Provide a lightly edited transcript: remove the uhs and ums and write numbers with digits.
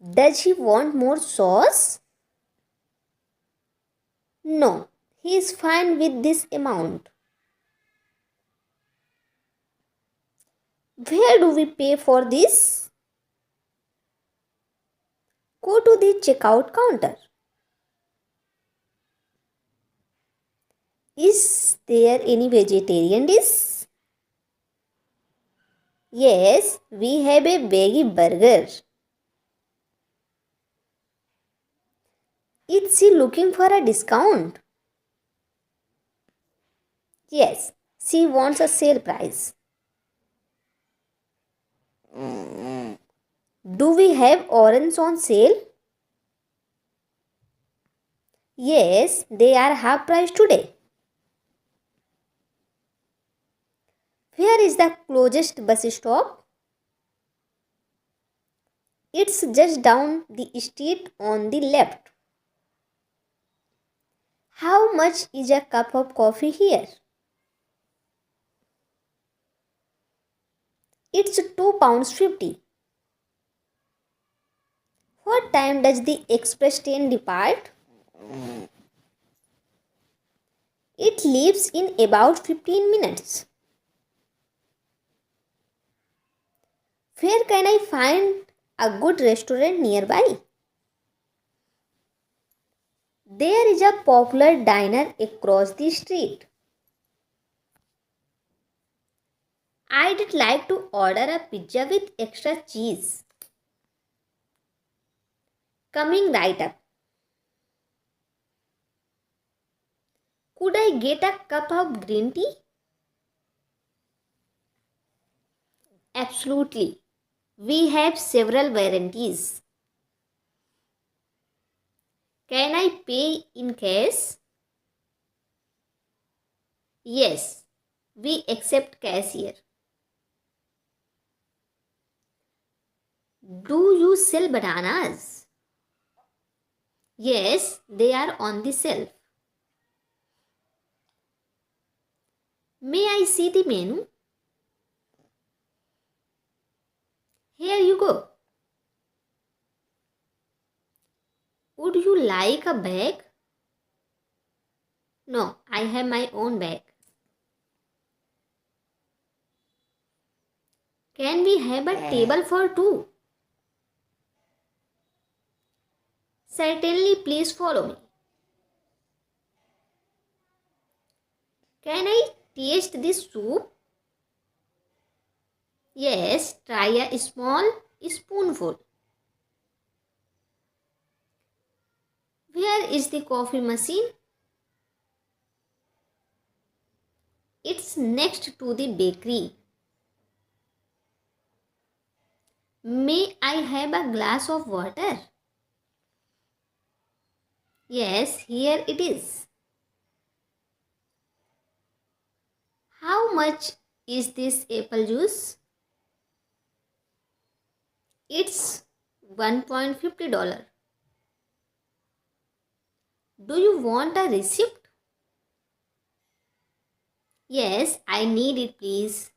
Does he want more sauce? No, he is fine with this amount. Where do we pay for this? Go to the checkout counter. Is there any vegetarian dish? Yes, we have a veggie burger. Is she looking for a discount? Yes, she wants a sale price. Do we have oranges on sale? Yes, they are half price today. Where is the closest bus stop? It's just down the street on the left. How much is a cup of coffee here? It's £2.50. What time does the express train depart? It leaves in about 15 minutes. Where can I find a good restaurant nearby? There is a popular diner across the street. I'd like to order a pizza with extra cheese. Coming right up. Could I get a cup of green tea? Absolutely. We have several varieties. Can I pay in cash? Yes, we accept cash here. Do you sell bananas? Yes, they are on the shelf. May I see the menu? Here you go. Would you like a bag? No, I have my own bag. Can we have a table for two? Certainly, please follow me. Can I taste this soup? Yes, try a small spoonful. Where is the coffee machine? It's next to the bakery. May I have a glass of water? Yes, here it is. How much is this apple juice? It's $1.50. Do you want a receipt? Yes, I need it, please.